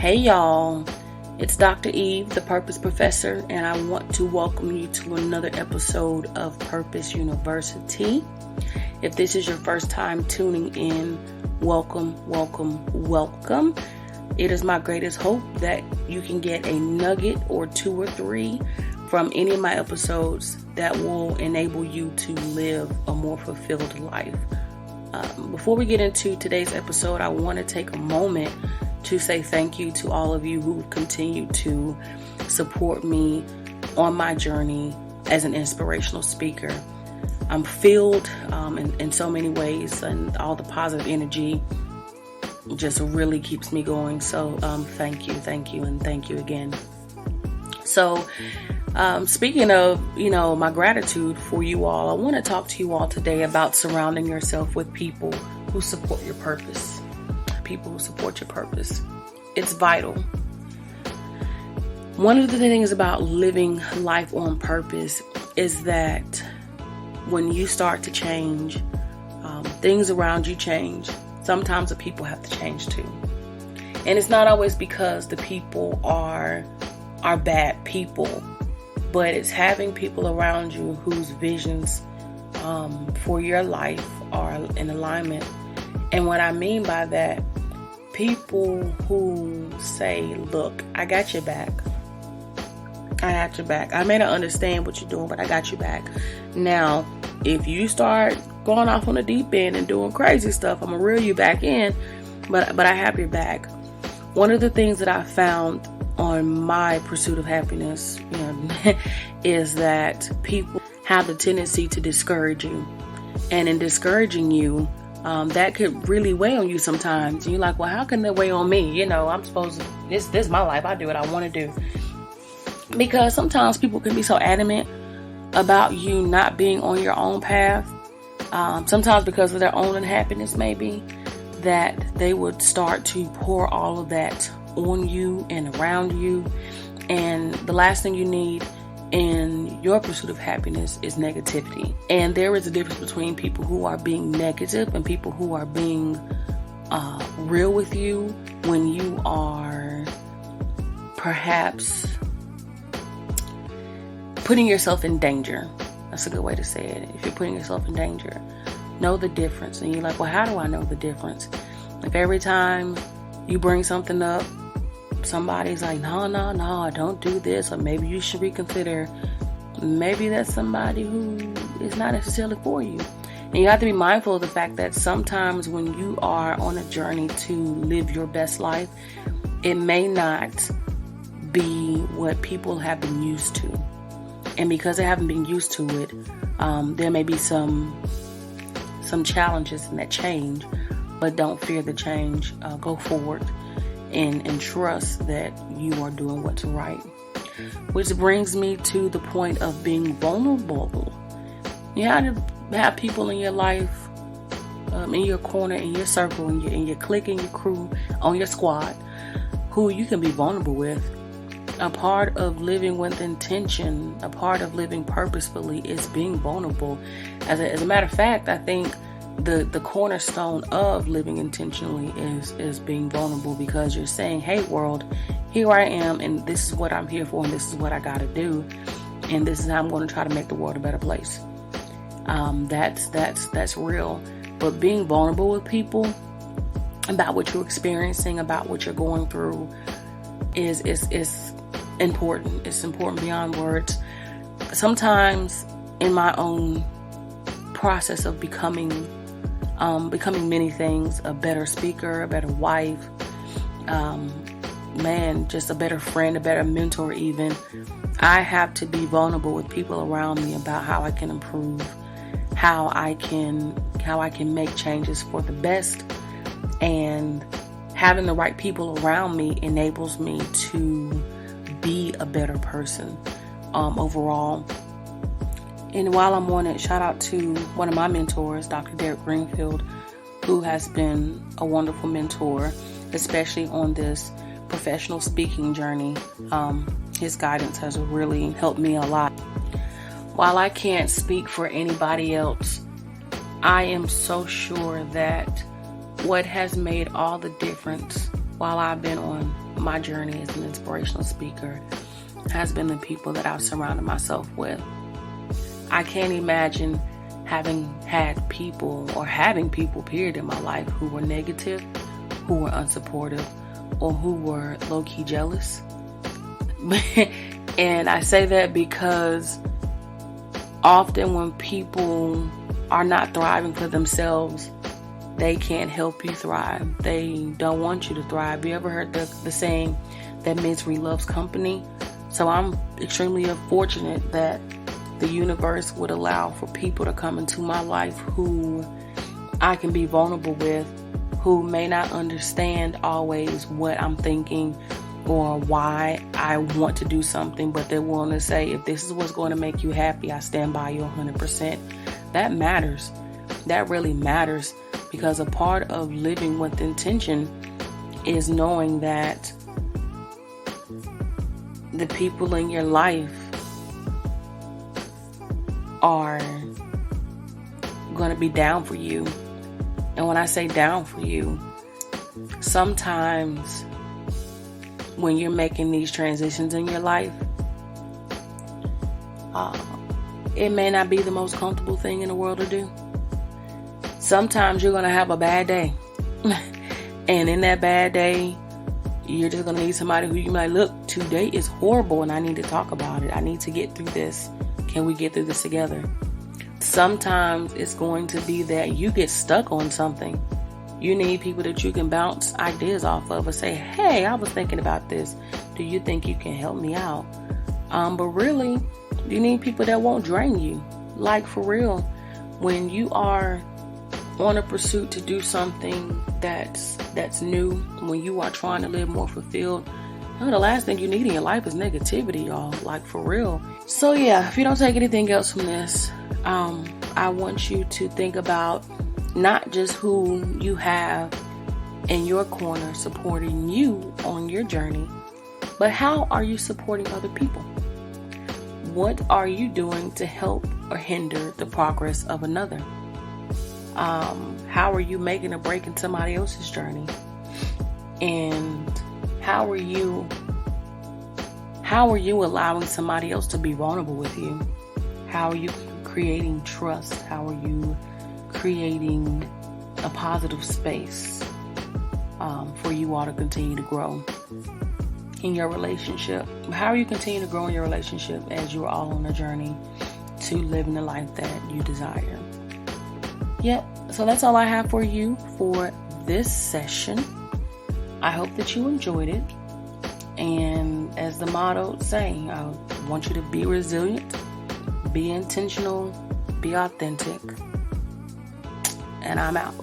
Hey y'all, it's Dr. Eve, the Purpose Professor, and I want to welcome you to another episode of Purpose University. If this is your first time tuning in, welcome. It is my greatest hope that you can get a nugget or two or three from any of my episodes that will enable you to live a more fulfilled life. Before we get into today's episode, I want to take a moment to say thank you to all of you who continue to support me on my journey as an inspirational speaker. I'm filled in so many ways, and all the positive energy just really keeps me going. So thank you, and thank you again. So speaking of, my gratitude for you all, I want to talk to you all today about surrounding yourself with people who support your purpose. People who support your purpose. It's vital. One of the things about living life on purpose is that when you start to change, things around you change. Sometimes the people have to change too. And it's not always because the people are bad people, but it's having people around you whose visions for your life are in alignment. And what I mean by that, people who say, look, I got your back. I may not understand what you're doing, but I got your back. Now, if you start going off on the deep end and doing crazy stuff, I'm going to reel you back in, but I have your back. One of the things that I found on my pursuit of happiness, is that people have the tendency to discourage you. And in discouraging you, that could really weigh on you sometimes. And you're like, well, how can that weigh on me? I'm supposed to, this is my life. I do what I want to do. Because sometimes people can be so adamant about you not being on your own path. Sometimes because of their own unhappiness, maybe, that they would start to pour all of that on you and around you. And the last thing you need in your pursuit of happiness is negativity. And there is a difference between people who are being negative and people who are being real with you when you are perhaps putting yourself in danger. That's a good way to say it. If you're putting yourself in danger, know the difference. And you're like, well, how do I know the difference? If every time you bring something up, somebody's like, no, don't do this, or maybe you should reconsider, maybe that's somebody who is not necessarily for you. And you have to be mindful of the fact that sometimes when you are on a journey to live your best life, it may not be what people have been used to. And because they haven't been used to it, there may be some challenges in that change, but don't fear the change. Go forward and trust that you are doing what's right. Which brings me to the point of being vulnerable. You have to have people in your life, in your corner, in your circle, in your clique, in your crew, on your squad, who you can be vulnerable with. A part of living with intention, a part of living purposefully is being vulnerable. As a matter of fact, I think the cornerstone of living intentionally is being vulnerable, because you're saying, hey world, here I am, and this is what I'm here for, and this is what I got to do, and this is how I'm going to try to make the world a better place. That's real. But being vulnerable with people about what you're experiencing, about what you're going through, is important. It's important beyond words. Sometimes in my own process of becoming many things, a better speaker, a better wife, just a better friend, a better mentor even, I have to be vulnerable with people around me about how I can improve, how I can make changes for the best. And having the right people around me enables me to be a better person overall. And while I'm on it, shout out to one of my mentors, Dr. Derek Greenfield, who has been a wonderful mentor, especially on this professional speaking journey. His guidance has really helped me a lot. While I can't speak for anybody else, I am so sure that what has made all the difference while I've been on my journey as an inspirational speaker has been the people that I've surrounded myself with. I can't imagine having people period in my life who were negative, who were unsupportive, or who were low-key jealous. And I say that because often when people are not thriving for themselves, they can't help you thrive. They don't want you to thrive. You ever heard the saying that misery loves company? So I'm extremely fortunate that the universe would allow for people to come into my life who I can be vulnerable with, who may not understand always what I'm thinking or why I want to do something, but they're willing to say, if this is what's going to make you happy, I stand by you 100%. That matters. That really matters, because a part of living with intention is knowing that the people in your life are going to be down for you. And when I say down for you, sometimes when you're making these transitions in your life, it may not be the most comfortable thing in the world to do. Sometimes you're going to have a bad day. And in that bad day, you're just going to need somebody who you might look, today is horrible and I need to talk about it. I need to get through this. Can we get through this together? Sometimes it's going to be that you get stuck on something. You need people that you can bounce ideas off of and say, hey, I was thinking about this. Do you think you can help me out? But really, you need people that won't drain you. Like, for real, when you are on a pursuit to do something that's new, when you are trying to live more fulfilled, the last thing you need in your life is negativity, y'all. Like, for real. So yeah, if you don't take anything else from this, I want you to think about not just who you have in your corner supporting you on your journey, but how are you supporting other people? What are you doing to help or hinder the progress of another? How are you making a break in somebody else's journey? And how are you allowing somebody else to be vulnerable with you? How are you creating trust? How are you creating a positive space for you all to continue to grow in your relationship? How are you continuing to grow in your relationship as you're all on a journey to living the life that you desire? Yep. So that's all I have for you for this session. I hope that you enjoyed it. And as the motto saying, I want you to be resilient, be intentional, be authentic. And I'm out.